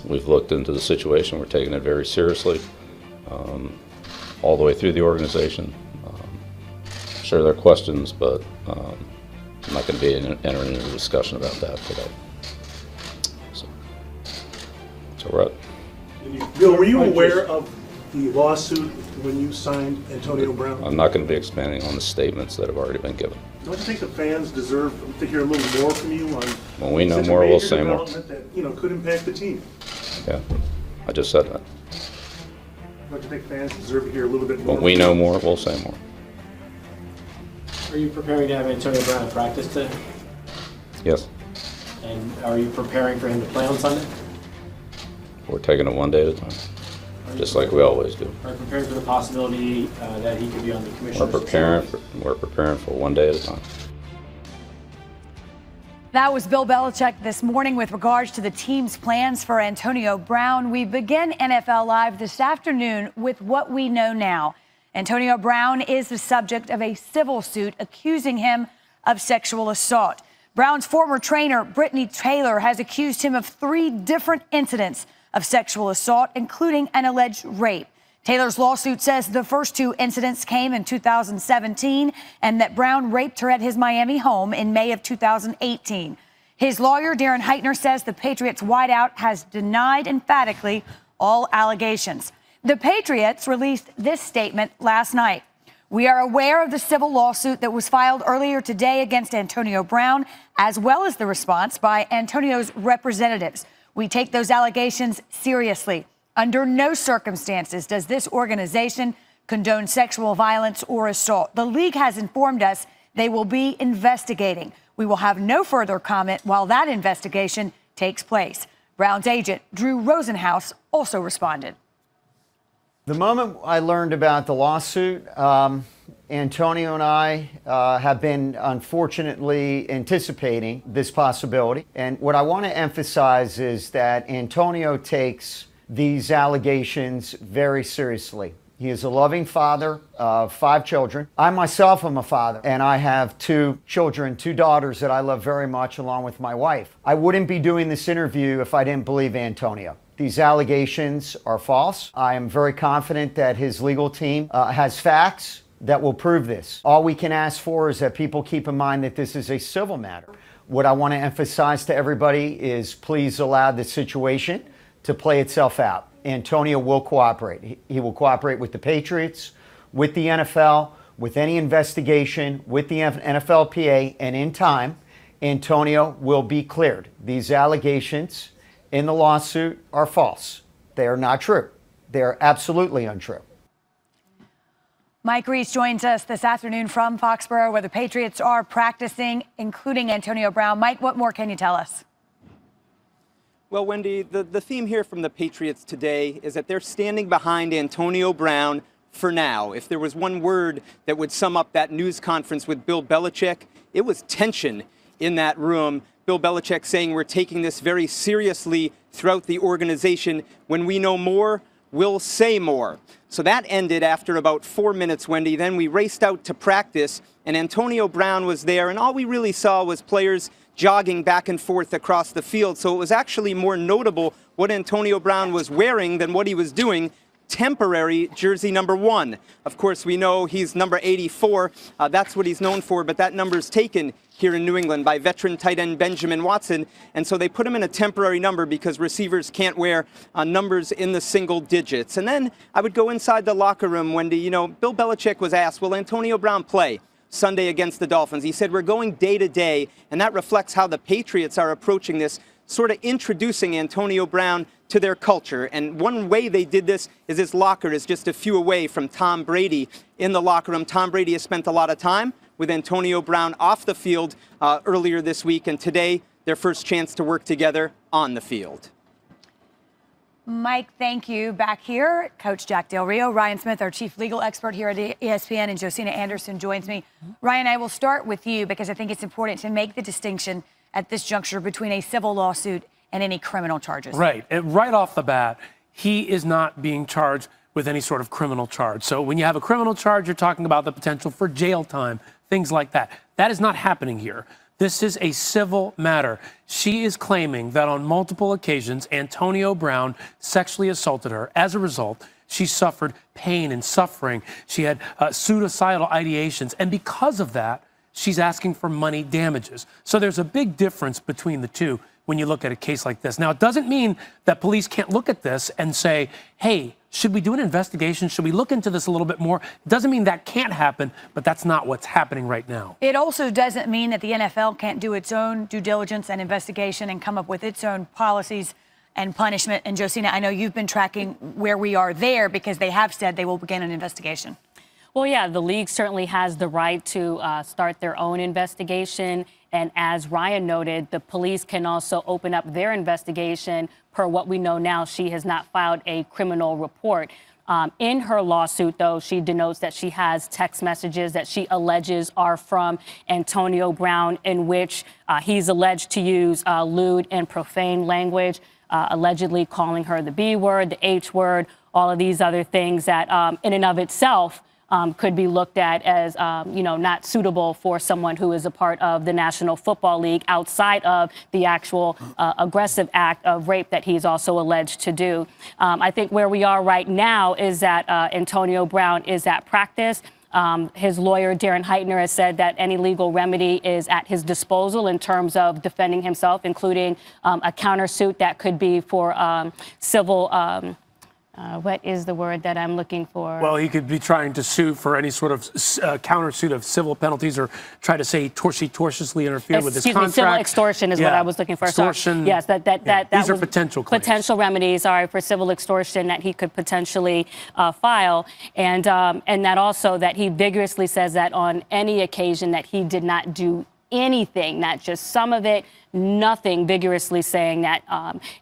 We've looked into the situation. We're taking it very seriously, all the way through the organization. Sure, there are questions, but I'm not going to be entering into a discussion about that today. So we're up. Bill, were you aware of the lawsuit when you signed Antonio Brown? I'm not going to be expanding on the statements that have already been given. Don't you think the fans deserve to hear a little more from you on when we know more, we'll say more. That could impact the team? Yeah, I just said that. Don't you think fans deserve to hear a little bit more? When we know more, we'll say more. Are you preparing to have Antonio Brown at practice today? Yes. And are you preparing for him to play on Sunday? We're taking it one day at a time, just like we always do. Are you preparing for the possibility that he could be on the commissioner's? We're preparing for one day at a time. That was Bill Belichick this morning with regards to the team's plans for Antonio Brown. We begin NFL Live this afternoon with what we know now. Antonio Brown is the subject of a civil suit accusing him of sexual assault. Brown's former trainer, Brittany Taylor, has accused him of 3 different incidents of sexual assault, including an alleged rape. Taylor's lawsuit says the first 2 incidents came in 2017 and that Brown raped her at his Miami home in May of 2018. His lawyer, Darren Heitner, says the Patriots wideout has denied emphatically all allegations. The Patriots released this statement last night. We are aware of the civil lawsuit that was filed earlier today against Antonio Brown, as well as the response by Antonio's representatives. We take those allegations seriously. Under no circumstances does this organization condone sexual violence or assault. The league has informed us they will be investigating. We will have no further comment while that investigation takes place. Brown's agent, Drew Rosenhaus, also responded. The moment I learned about the lawsuit, Antonio and I have been unfortunately anticipating this possibility. And what I want to emphasize is that Antonio takes these allegations very seriously. He is a loving father of 5 children. I myself am a father, and I have 2 children, 2 daughters that I love very much, along with my wife. I wouldn't be doing this interview if I didn't believe Antonio. These allegations are false. I am very confident that his legal team has facts that will prove this. All we can ask for is that people keep in mind that this is a civil matter. What I want to emphasize to everybody is please allow the situation to play itself out. Antonio will cooperate. He will cooperate with the Patriots, with the NFL, with any investigation, with the NFLPA, and in time, Antonio will be cleared. These allegations in the lawsuit are false. They are not true. They are absolutely untrue. Mike Reiss joins us this afternoon from Foxborough, where the Patriots are practicing, including Antonio Brown. Mike, what more can you tell us? Well, Wendy, the theme here from the Patriots today is that they're standing behind Antonio Brown for now. If there was one word that would sum up that news conference with Bill Belichick, it was tension in that room. Bill Belichick saying we're taking this very seriously throughout the organization. When we know more, we'll say more. So that ended after about 4 minutes, Wendy. Then we raced out to practice, and Antonio Brown was there, and all we really saw was players jogging back and forth across the field. So it was actually more notable what Antonio Brown was wearing than what he was doing. Temporary jersey number 1. Of course, we know he's number 84. That's what he's known for, but that number's taken here in New England by veteran tight end Benjamin Watson. And so they put him in a temporary number because receivers can't wear numbers in the single digits. And then I would go inside the locker room, Wendy. You know, Bill Belichick was asked, will Antonio Brown play Sunday against the Dolphins? He said, we're going day to day, and that reflects how the Patriots are approaching this, sort of introducing Antonio Brown to their culture. And one way they did this is his locker is just a few away from Tom Brady in the locker room. Tom Brady has spent a lot of time with Antonio Brown off the field earlier this week, and today their first chance to work together on the field. Mike, thank you. Back here, Coach Jack Del Rio, Ryan Smith, our chief legal expert here at ESPN, and Josina Anderson joins me. Ryan, I will start with you because I think it's important to make the distinction at this juncture between a civil lawsuit and any criminal charges. Right. And right off the bat, he is not being charged with any sort of criminal charge. So when you have a criminal charge, you're talking about the potential for jail time, things like that. That is not happening here. This is a civil matter. She is claiming that on multiple occasions, Antonio Brown sexually assaulted her. As a result, she suffered pain and suffering. She had suicidal ideations. And because of that, she's asking for money damages. So there's a big difference between the two when you look at a case like this. Now, it doesn't mean that police can't look at this and say, hey, should we do an investigation? Should we look into this a little bit more? It doesn't mean that can't happen, but that's not what's happening right now. It also doesn't mean that the NFL can't do its own due diligence and investigation and come up with its own policies and punishment. And Josina, I know you've been tracking where we are there because they have said they will begin an investigation. Well, yeah, the league certainly has the right to start their own investigation. And as Ryan noted, the police can also open up their investigation. Per what we know now, she has not filed a criminal report. In her lawsuit, though, she denotes that she has text messages that she alleges are from Antonio Brown, in which he's alleged to use lewd and profane language, allegedly calling her the B word, the H word, all of these other things that in and of itself could be looked at as, not suitable for someone who is a part of the National Football League outside of the actual aggressive act of rape that he's also alleged to do. I think where we are right now is that Antonio Brown is at practice. His lawyer, Darren Heitner, has said that any legal remedy is at his disposal in terms of defending himself, including a countersuit that could be for civil what is the word that I'm looking for? Well, he could be trying to sue for any sort of countersuit of civil penalties, or try to say she tortiously interfered with his contract. Civil extortion is what I was looking for. Extortion. Yes, These are potential claims. Potential remedies are for civil extortion that he could potentially file, and that also that he vigorously says that on any occasion that he did not do anything, not just some of it, nothing, vigorously saying that,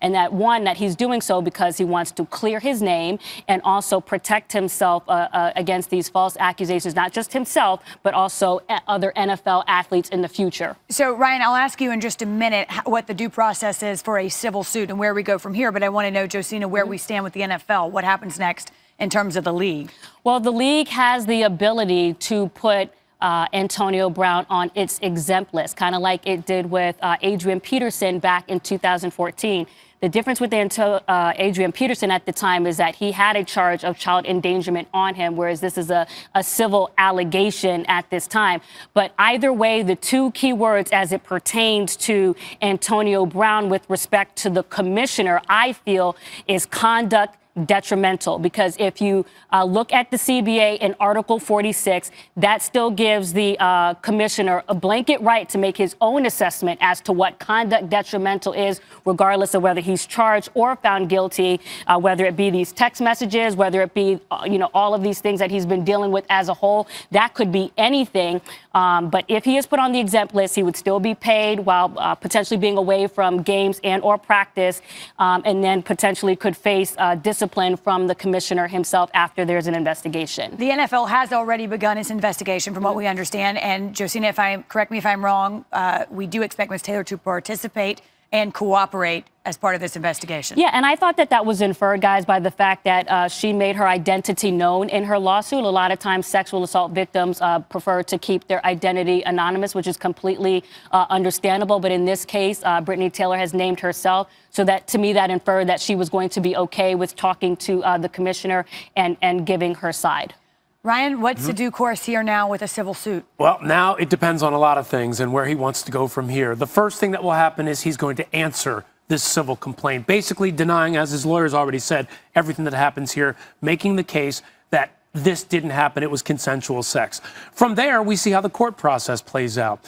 and that he's doing so because he wants to clear his name and also protect himself against these false accusations, not just himself, but also other NFL athletes in the future. So, Ryan, I'll ask you in just a minute what the due process is for a civil suit and where we go from here, but I want to know, Josina, where we stand with the NFL. What happens next in terms of the league? Well, the league has the ability to put Antonio Brown on its exempt list, kind of like it did with Adrian Peterson back in 2014. The difference with Adrian Peterson at the time is that he had a charge of child endangerment on him, whereas this is a civil allegation at this time. But either way, the two key words as it pertains to Antonio Brown with respect to the commissioner, I feel, is conduct detrimental, because if you look at the CBA in Article 46, that still gives the commissioner a blanket right to make his own assessment as to what conduct detrimental is, regardless of whether he's charged or found guilty, whether it be these text messages, whether it be, all of these things that he's been dealing with as a whole. That could be anything. But if he is put on the exempt list, he would still be paid while potentially being away from games and or practice, and then potentially could face discipline from the commissioner himself after there's an investigation. The NFL has already begun its investigation, from what we understand. And Josina, correct me if I'm wrong, we do expect Ms. Taylor to participate and cooperate as part of this investigation. Yeah, and I thought that was inferred, guys, by the fact that she made her identity known in her lawsuit. A lot of times sexual assault victims prefer to keep their identity anonymous, which is completely understandable. But in this case, Brittany Taylor has named herself. So that, to me, that inferred that she was going to be okay with talking to the commissioner and giving her side. Ryan, what's the due course here now with a civil suit? Well, now it depends on a lot of things and where he wants to go from here. The first thing that will happen is he's going to answer this civil complaint, basically denying, as his lawyers already said, everything that happens here, making the case that this didn't happen, it was consensual sex. From there, we see how the court process plays out.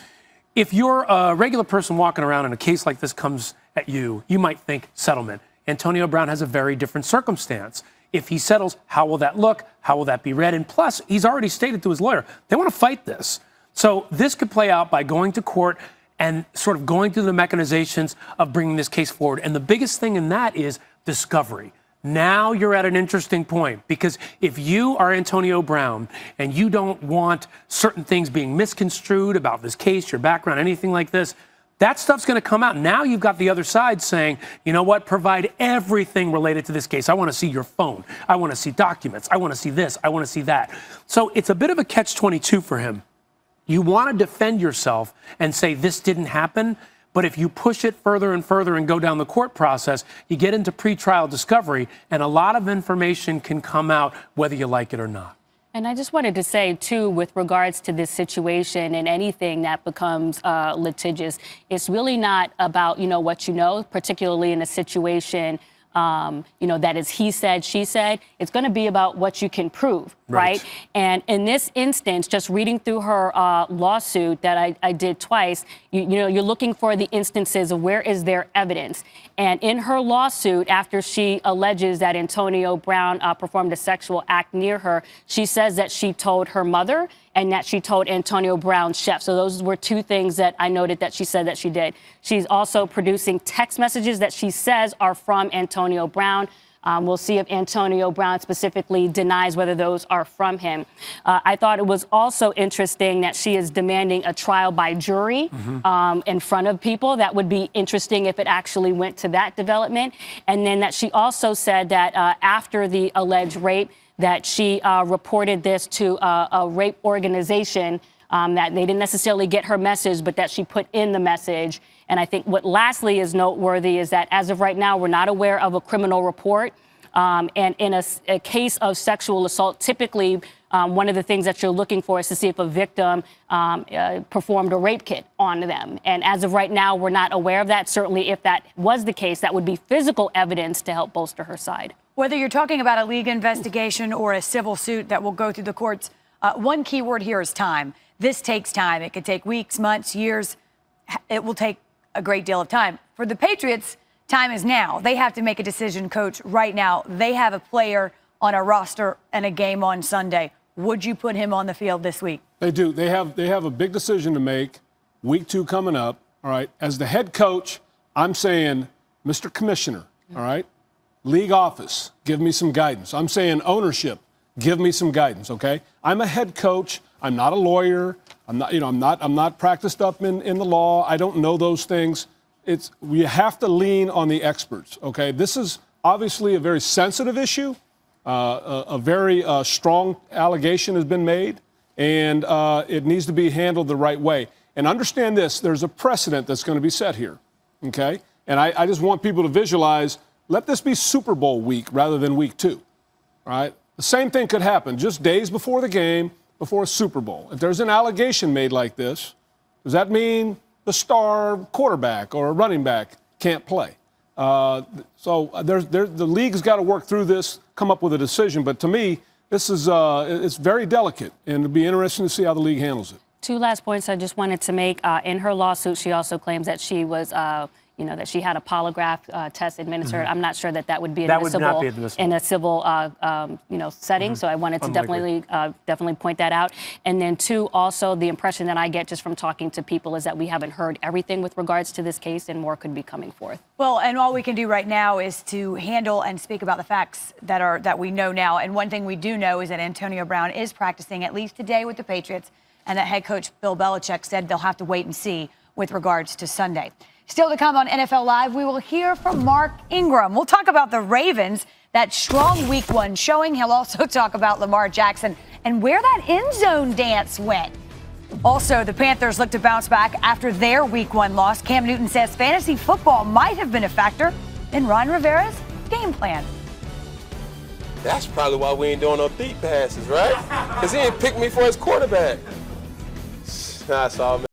If you're a regular person walking around and a case like this comes at you, you might think settlement. Antonio Brown has a very different circumstance. If he settles, how will that look? How will that be read? And plus, he's already stated to his lawyer, they want to fight this. So this could play out by going to court and sort of going through the mechanizations of bringing this case forward. And the biggest thing in that is discovery. Now you're at an interesting point, because if you are Antonio Brown and you don't want certain things being misconstrued about this case, your background, anything like this, that stuff's going to come out. Now you've got the other side saying, you know what, provide everything related to this case. I want to see your phone. I want to see documents. I want to see this. I want to see that. So it's a bit of a catch-22 for him. You want to defend yourself and say this didn't happen, but if you push it further and further and go down the court process, you get into pretrial discovery, and a lot of information can come out whether you like it or not. And I just wanted to say, too, with regards to this situation and anything that becomes litigious, it's really not about, what you know, particularly in a situation, that is he said, she said. It's going to be about what you can prove, right? And in this instance, just reading through her lawsuit that I did twice, you're looking for the instances of where is there evidence. And in her lawsuit, after she alleges that Antonio Brown performed a sexual act near her, she says that she told her mother and that she told Antonio Brown's chef. So those were two things that I noted that she said that she did. She's also producing text messages that she says are from Antonio Brown. We'll see if Antonio Brown specifically denies whether those are from him. I thought it was also interesting that she is demanding a trial by jury in front of people. That would be interesting if it actually went to that development. And then that she also said that after the alleged rape, that she reported this to a rape organization, that they didn't necessarily get her message, but that she put in the message. And I think what lastly is noteworthy is that as of right now, we're not aware of a criminal report. And in a case of sexual assault, typically one of the things that you're looking for is to see if a victim performed a rape kit on them. And as of right now, we're not aware of that. Certainly, if that was the case, that would be physical evidence to help bolster her side. Whether you're talking about a league investigation or a civil suit that will go through the courts, one key word here is time. This takes time. It could take weeks, months, years. It will take a great deal of time. For the Patriots, time is now. They have to make a decision, Coach, right now. They have a player on a roster and a game on Sunday. Would you put him on the field this week? They do. They have a big decision to make. Week 2 coming up. All right. As the head coach, I'm saying, Mr. Commissioner, all right, league office, give me some guidance. I'm saying ownership, give me some guidance, okay? I'm a head coach. I'm not a lawyer. I'm not practiced up in the law. I don't know those things. We have to lean on the experts, okay? This is obviously a very sensitive issue. A very strong allegation has been made, and it needs to be handled the right way. And understand this, there's a precedent that's going to be set here, okay? And I just want people to visualize, let this be Super Bowl week rather than week 2, all right? The same thing could happen just days before the game, before a Super Bowl. If there's an allegation made like this, does that mean the star quarterback or a running back can't play? So the league's got to work through this, come up with a decision. But to me, this is it's very delicate, and it'll be interesting to see how the league handles it. Two last points I just wanted to make. In her lawsuit, she also claims that she was, that she had a polygraph test administered. I'm not sure that would be admissible in a civil, setting. So I wanted to definitely point that out. And then two, also the impression that I get just from talking to people is that we haven't heard everything with regards to this case, and more could be coming forth. Well, and all we can do right now is to handle and speak about the facts that we know now. And one thing we do know is that Antonio Brown is practicing at least today with the Patriots, and that head coach Bill Belichick said they'll have to wait and see with regards to Sunday. Still to come on NFL Live, we will hear from Mark Ingram. We'll talk about the Ravens, that strong week 1 showing. He'll also talk about Lamar Jackson and where that end zone dance went. Also, the Panthers look to bounce back after their week 1 loss. Cam Newton says fantasy football might have been a factor in Ron Rivera's game plan. That's probably why we ain't doing no deep passes, right? Because he ain't picked me for his quarterback. That's all, man.